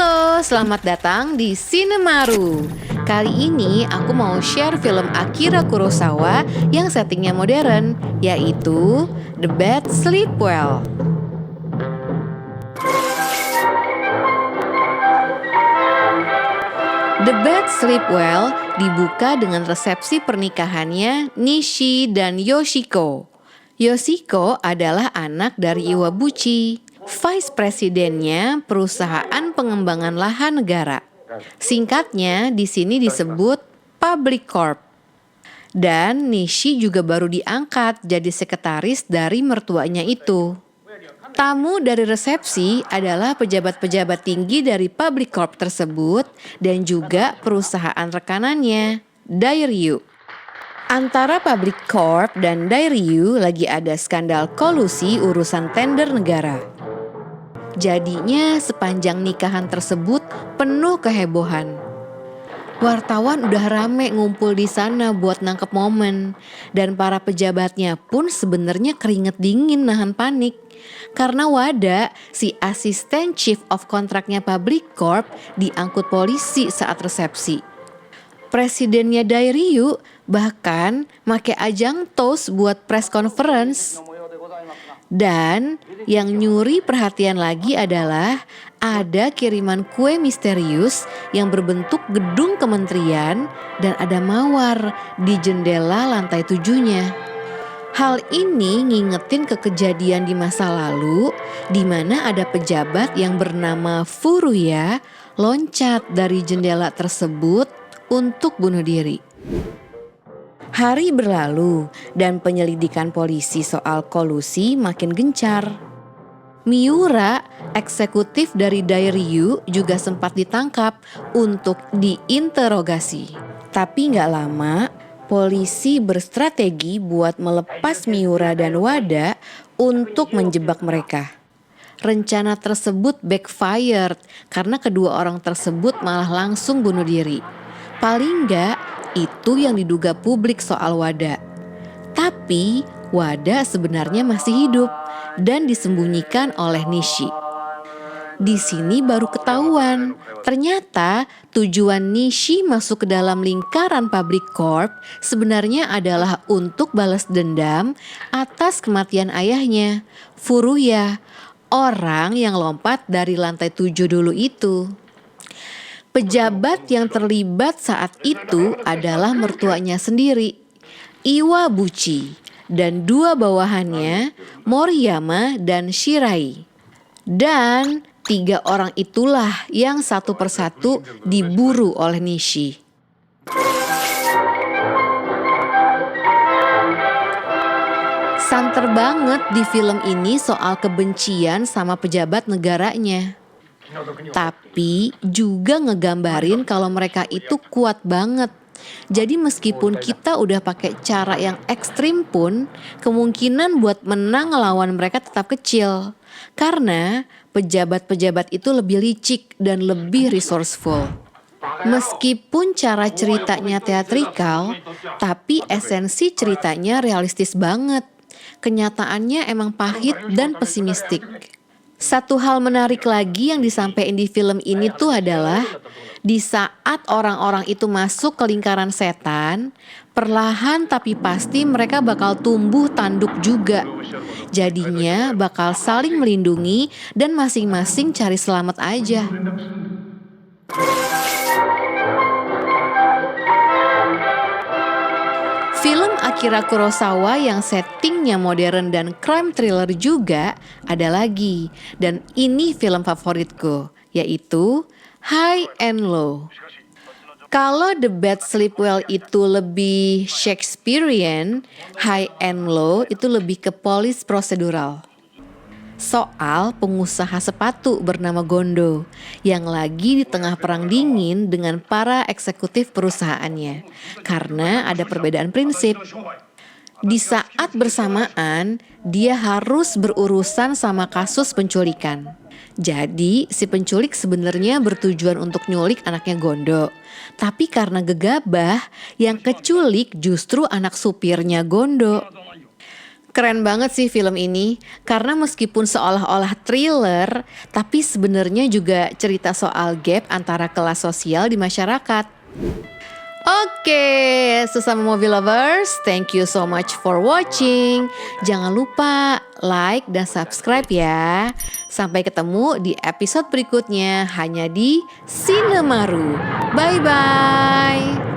Halo, selamat datang di Sinemaru. Kali ini aku mau share film Akira Kurosawa yang settingnya modern, yaitu The Bad Sleep Well. The Bad Sleep Well dibuka dengan resepsi pernikahannya Nishi dan Yoshiko. Yoshiko adalah anak dari Iwabuchi, vice presidennya perusahaan pengembangan lahan negara. Singkatnya di sini disebut Public Corp. Dan Nishi juga baru diangkat jadi sekretaris dari mertuanya itu. Tamu dari resepsi adalah pejabat-pejabat tinggi dari Public Corp tersebut dan juga perusahaan rekanannya, Dairyu. Antara Public Corp dan Dairyu lagi ada skandal kolusi urusan tender negara. Jadinya sepanjang nikahan tersebut penuh kehebohan. Wartawan udah rame ngumpul di sana buat nangkep momen. Dan para pejabatnya pun sebenarnya keringet dingin nahan panik. Karena Wada, si asisten chief of contractnya Public Corp, diangkut polisi saat resepsi. Presidennya Dairyu bahkan make ajang toast buat press conference. Dan yang nyuri perhatian lagi adalah ada kiriman kue misterius yang berbentuk gedung kementerian dan ada mawar di jendela lantai 7-nya. Hal ini ngingetin ke kejadian di masa lalu di mana ada pejabat yang bernama Furuya loncat dari jendela tersebut untuk bunuh diri. Hari berlalu dan penyelidikan polisi soal kolusi makin gencar. Miura, eksekutif dari Dairyu, juga sempat ditangkap untuk diinterogasi. Tapi gak lama, polisi berstrategi buat melepas Miura dan Wada untuk menjebak mereka. Rencana tersebut backfired karena kedua orang tersebut malah langsung bunuh diri. Paling gak, itu yang diduga publik soal Wada. Tapi Wada sebenarnya masih hidup dan disembunyikan oleh Nishi. Di sini baru ketahuan, ternyata tujuan Nishi masuk ke dalam lingkaran Public Corp sebenarnya adalah untuk balas dendam atas kematian ayahnya, Furuya, orang yang lompat dari lantai 7 dulu itu. Pejabat yang terlibat saat itu adalah mertuanya sendiri, Iwabuchi, dan dua bawahannya, Moriyama dan Shirai. Dan 3 orang itulah yang satu persatu diburu oleh Nishi. Santer banget di film ini soal kebencian sama pejabat negaranya. Tapi juga ngegambarin kalau mereka itu kuat banget. Jadi meskipun kita udah pakai cara yang ekstrim pun, kemungkinan buat menang ngelawan mereka tetap kecil. Karena pejabat-pejabat itu lebih licik dan lebih resourceful. Meskipun cara ceritanya teatrikal, tapi esensi ceritanya realistis banget. Kenyataannya emang pahit dan pesimistik. Satu hal menarik lagi yang disampaikan di film ini tuh adalah di saat orang-orang itu masuk ke lingkaran setan, perlahan tapi pasti mereka bakal tumbuh tanduk juga. Jadinya bakal saling melindungi dan masing-masing cari selamat aja. Film Akira Kurosawa yang settingnya modern dan crime thriller juga ada lagi. Dan ini film favoritku, yaitu High and Low. Kalau The Bad Sleep Well itu lebih Shakespearean, High and Low itu lebih ke polis prosedural. Soal pengusaha sepatu bernama Gondo yang lagi di tengah perang dingin dengan para eksekutif perusahaannya karena ada perbedaan prinsip. Di saat bersamaan dia harus berurusan sama kasus penculikan. Jadi si penculik sebenarnya bertujuan untuk nyulik anaknya Gondo. Tapi karena gegabah yang keculik justru anak supirnya Gondo. Keren banget sih film ini, karena meskipun seolah-olah thriller, tapi sebenarnya juga cerita soal gap antara kelas sosial di masyarakat. Oke, sesama movie lovers, thank you so much for watching. Jangan lupa like dan subscribe ya. Sampai ketemu di episode berikutnya hanya di Sinemaru. Bye-bye.